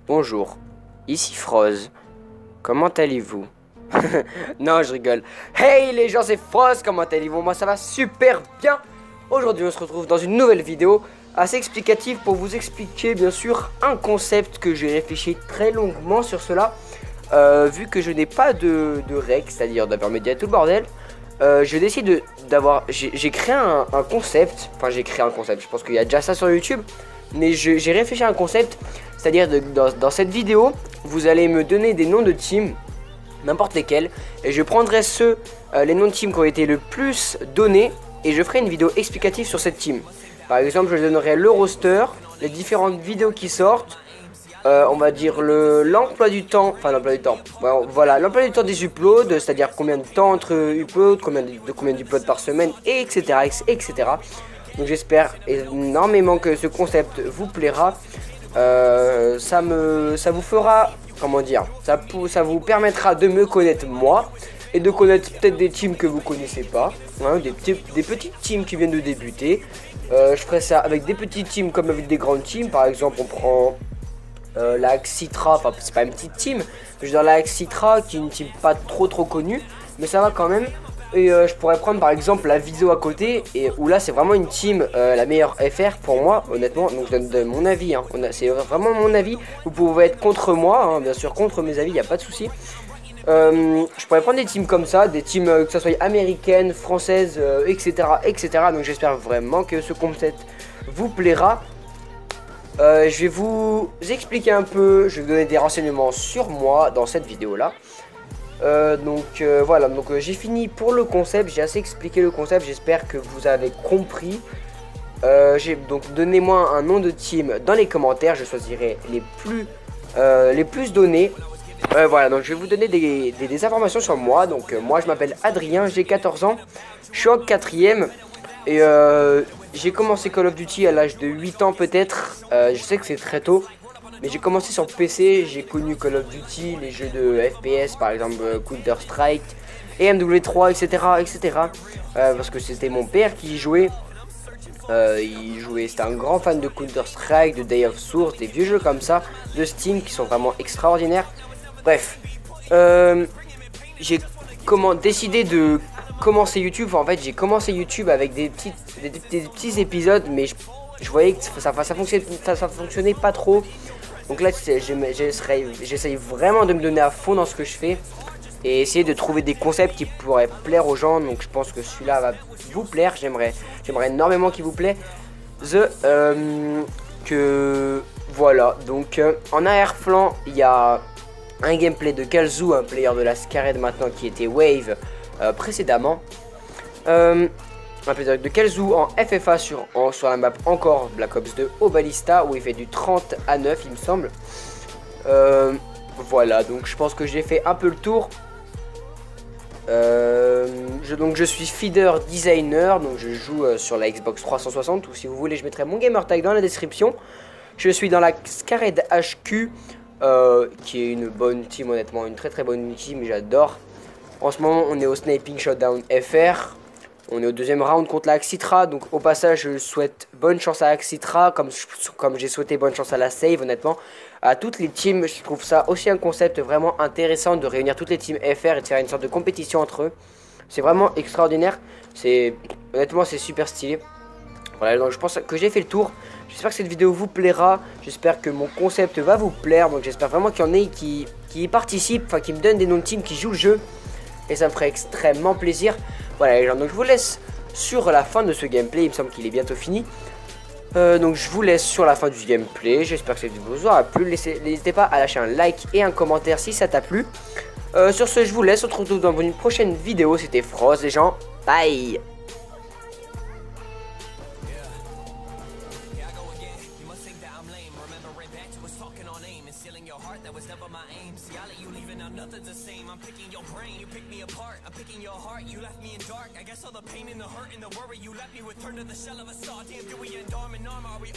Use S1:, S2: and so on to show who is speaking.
S1: Bonjour, ici Froz. Comment allez-vous? Non, je rigole. Hey les gens, c'est Froz, comment allez-vous? Moi ça va super bien. Aujourd'hui on se retrouve dans une nouvelle vidéo assez explicative pour vous expliquer bien sûr un concept que j'ai réfléchi très longuement sur cela. Vu que je n'ai pas de règles, c'est-à-dire d'intermédiaire et tout le bordel, je décide d'avoir... J'ai créé un concept, enfin j'ai créé un concept, je pense qu'il y a déjà ça sur YouTube, mais j'ai réfléchi à un concept, c'est-à-dire dans cette vidéo, vous allez me donner des noms de teams, n'importe lesquels, et je prendrai les noms de teams qui ont été le plus donnés, et je ferai une vidéo explicative sur cette team. Par exemple, je donnerai le roster, les différentes vidéos qui sortent, on va dire l'emploi du temps, enfin l'emploi du temps, voilà, l'emploi du temps des uploads, c'est-à-dire combien de temps entre uploads, combien d'uploads par semaine, etc. etc. Donc j'espère énormément que ce concept vous plaira. Ça vous fera, comment dire, ça vous permettra de me connaître moi et de connaître peut-être des teams que vous connaissez pas, hein, des petites teams qui viennent de débuter. Je ferai ça avec des petites teams comme avec des grandes teams. Par exemple, on prend la Citra, enfin c'est pas une petite team, mais je veux dire la Citra qui est une team pas trop connue, mais ça va quand même. Et je pourrais prendre par exemple la Viso à côté, et où là c'est vraiment une team la meilleure FR pour moi honnêtement. Donc je donne mon avis, hein. C'est vraiment mon avis. Vous pouvez être contre moi, hein, bien sûr, contre mes avis, il n'y a pas de souci. Je pourrais prendre des teams comme ça, des teams que ce soit américaines, françaises, etc. Donc j'espère vraiment que ce concept vous plaira. Je vais vous expliquer un peu, je vais vous donner des renseignements sur moi dans cette vidéo là. Voilà, donc j'ai fini pour le concept, j'ai assez expliqué le concept, j'espère que vous avez compris. Donc donnez-moi un nom de team dans les commentaires, je choisirai les plus donnés. Voilà, donc je vais vous donner des informations sur moi. Donc moi je m'appelle Adrien, j'ai 14 ans, je suis en 4ème. Et j'ai commencé Call of Duty à l'âge de 8 ans peut-être. Je sais que c'est très tôt, mais j'ai commencé sur PC, j'ai connu Call of Duty, les jeux de FPS par exemple Counter Strike, et MW3, etc. Parce que c'était mon père qui y jouait. C'était un grand fan de Counter Strike, de Day of Source, des vieux jeux comme ça, de Steam qui sont vraiment extraordinaires. Bref, j'ai décidé de commencer YouTube. En fait j'ai commencé YouTube avec des petits épisodes, mais je voyais que ça fonctionnait pas trop. Donc là j'essaye vraiment de me donner à fond dans ce que je fais et essayer de trouver des concepts qui pourraient plaire aux gens. Donc je pense que celui-là va vous plaire. J'aimerais énormément qu'il vous plaît. Voilà, donc en arrière-plan il y a un gameplay de Kalzu, un player de la Scared maintenant qui était Wave précédemment. Un player de Kalzu en FFA sur la map encore Black Ops 2 au Ballista où il fait du 30 à 9 il me semble. Voilà, donc je pense que j'ai fait un peu le tour. Donc je suis feeder designer, donc je joue sur la Xbox 360, ou si vous voulez je mettrai mon gamer tag dans la description. Je suis dans la Scared HQ qui est une bonne team, honnêtement, une très bonne team, j'adore. En ce moment on est au Sniping Showdown FR. On est au deuxième round contre la Axitra. Donc au passage je souhaite bonne chance à Axitra, comme j'ai souhaité bonne chance à la Save, honnêtement. À toutes les teams, je trouve ça aussi un concept vraiment intéressant de réunir toutes les teams FR et de faire une sorte de compétition entre eux. C'est vraiment extraordinaire. Honnêtement c'est super stylé. Voilà, donc je pense que j'ai fait le tour. J'espère que cette vidéo vous plaira. J'espère que mon concept va vous plaire. Donc j'espère vraiment qu'il y en ait qui y participent, enfin qui me donnent des noms de teams qui jouent le jeu. Et ça me ferait extrêmement plaisir. Voilà les gens, donc je vous laisse sur la fin de ce gameplay. Il me semble qu'il est bientôt fini. Donc je vous laisse sur la fin du gameplay. J'espère que cette vidéo vous aura plu. N'hésitez pas à lâcher un like et un commentaire si ça t'a plu. Sur ce je vous laisse. On se retrouve dans une prochaine vidéo. C'était Froz les gens. Bye.
S2: I'm picking your heart, you left me in dark. I guess all the pain and the hurt and the worry you left me with turned to the shell of a star. Damn, do we end arm in arm? Are we